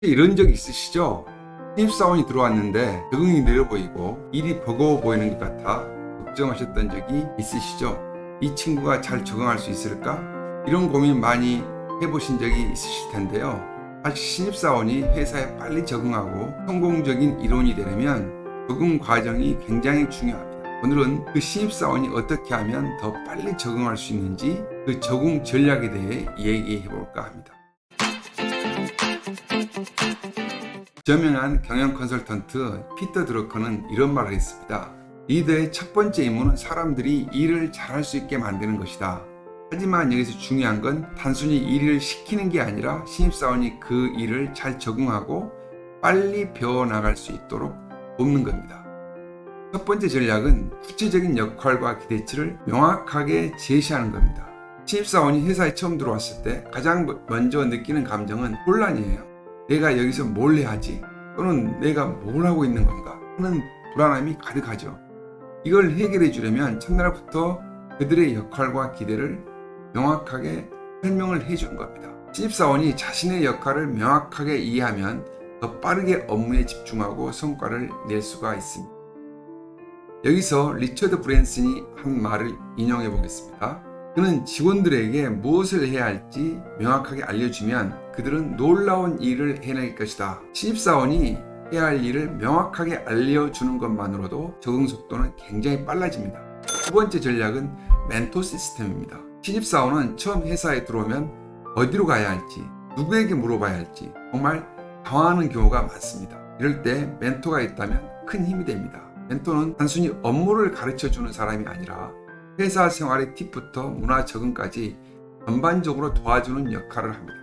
이런 적 있으시죠? 신입사원이 들어왔는데 적응이 느려 보이고 일이 버거워 보이는 것 같아 걱정하셨던 적이 있으시죠? 이 친구가 잘 적응할 수 있을까? 이런 고민 많이 해보신 적이 있으실 텐데요. 사실 신입사원이 회사에 빨리 적응하고 성공적인 일원이 되려면 적응 과정이 굉장히 중요합니다. 오늘은 그 신입사원이 어떻게 하면 더 빨리 적응할 수 있는지 그 적응 전략에 대해 얘기해 볼까 합니다. 저명한 경영 컨설턴트 피터 드러커는 이런 말을 했습니다. 리더의 첫 번째 임무는 사람들이 일을 잘할 수 있게 만드는 것이다. 하지만 여기서 중요한 건 단순히 일을 시키는 게 아니라 신입사원이 그 일을 잘 적응하고 빨리 배워나갈 수 있도록 돕는 겁니다. 첫 번째 전략은 구체적인 역할과 기대치를 명확하게 제시하는 겁니다. 신입사원이 회사에 처음 들어왔을 때 가장 먼저 느끼는 감정은 혼란이에요. 내가 여기서 뭘 해야 하지? 또는 내가 뭘 하고 있는 건가? 하는 불안함이 가득하죠. 이걸 해결해 주려면 첫날부터 그들의 역할과 기대를 명확하게 설명을 해주는 겁니다. 신입사원이 자신의 역할을 명확하게 이해하면 더 빠르게 업무에 집중하고 성과를 낼 수가 있습니다. 여기서 리처드 브랜슨이 한 말을 인용해 보겠습니다. 그는 직원들에게 무엇을 해야 할지 명확하게 알려주면 그들은 놀라운 일을 해낼 것이다. 신입사원이 해야 할 일을 명확하게 알려주는 것만으로도 적응 속도는 굉장히 빨라집니다. 두 번째 전략은 멘토 시스템입니다. 신입사원은 처음 회사에 들어오면 어디로 가야 할지, 누구에게 물어봐야 할지 정말 당황하는 경우가 많습니다. 이럴 때 멘토가 있다면 큰 힘이 됩니다. 멘토는 단순히 업무를 가르쳐주는 사람이 아니라 회사 생활의 팁부터 문화 적응까지 전반적으로 도와주는 역할을 합니다.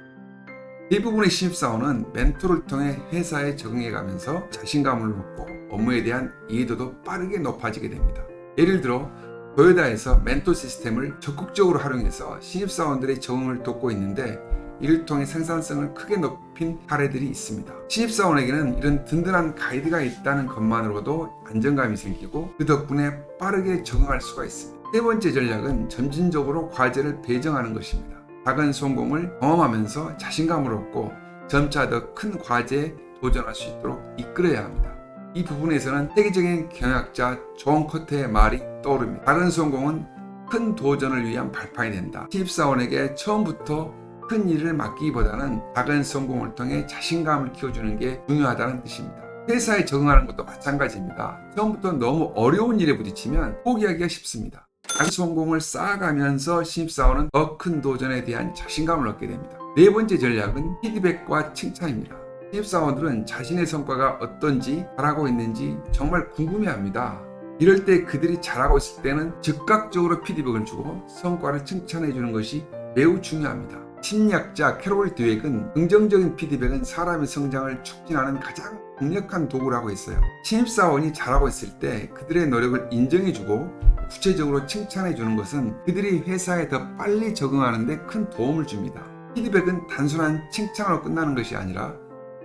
대부분의 신입사원은 멘토를 통해 회사에 적응해가면서 자신감을 얻고 업무에 대한 이해도도 빠르게 높아지게 됩니다. 예를 들어 도요타에서 멘토 시스템을 적극적으로 활용해서 신입사원들의 적응을 돕고 있는데 이를 통해 생산성을 크게 높인 사례들이 있습니다. 신입사원에게는 이런 든든한 가이드가 있다는 것만으로도 안정감이 생기고 그 덕분에 빠르게 적응할 수가 있습니다. 세 번째 전략은 점진적으로 과제를 배정하는 것입니다. 작은 성공을 경험하면서 자신감을 얻고 점차 더 큰 과제에 도전할 수 있도록 이끌어야 합니다. 이 부분에서는 세계적인 경영학자 존 커트의 말이 떠오릅니다. 작은 성공은 큰 도전을 위한 발판이 된다. 신입사원에게 처음부터 큰 일을 맡기기보다는 작은 성공을 통해 자신감을 키워주는 게 중요하다는 뜻입니다. 회사에 적응하는 것도 마찬가지입니다. 처음부터 너무 어려운 일에 부딪히면 포기하기가 쉽습니다. 작은 성공을 쌓아가면서 신입사원은 더 큰 도전에 대한 자신감을 얻게 됩니다. 네 번째 전략은 피드백과 칭찬입니다. 신입사원들은 자신의 성과가 어떤지 잘하고 있는지 정말 궁금해합니다. 이럴 때 그들이 잘하고 있을 때는 즉각적으로 피드백을 주고 성과를 칭찬해 주는 것이 매우 중요합니다. 심리학자 캐롤 드웩은 긍정적인 피드백은 사람의 성장을 촉진하는 가장 강력한 도구라고 했어요. 신입사원이 잘하고 있을 때 그들의 노력을 인정해주고 구체적으로 칭찬해주는 것은 그들이 회사에 더 빨리 적응하는 데 큰 도움을 줍니다. 피드백은 단순한 칭찬으로 끝나는 것이 아니라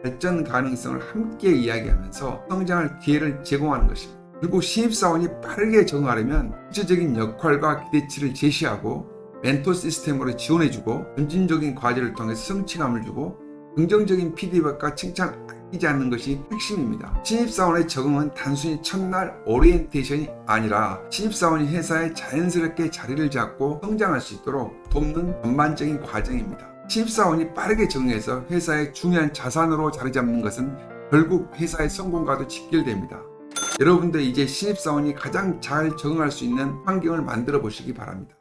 발전 가능성을 함께 이야기하면서 성장할 기회를 제공하는 것입니다. 그리고 신입사원이 빠르게 적응하려면 구체적인 역할과 기대치를 제시하고 멘토 시스템으로 지원해주고 점진적인 과제를 통해 성취감을 주고 긍정적인 피드백과 칭찬을 아끼지 않는 것이 핵심입니다. 신입사원의 적응은 단순히 첫날 오리엔테이션이 아니라 신입사원이 회사에 자연스럽게 자리를 잡고 성장할 수 있도록 돕는 전반적인 과정입니다. 신입사원이 빠르게 적응해서 회사의 중요한 자산으로 자리 잡는 것은 결국 회사의 성공과도 직결됩니다. 여러분들 이제 신입사원이 가장 잘 적응할 수 있는 환경을 만들어 보시기 바랍니다.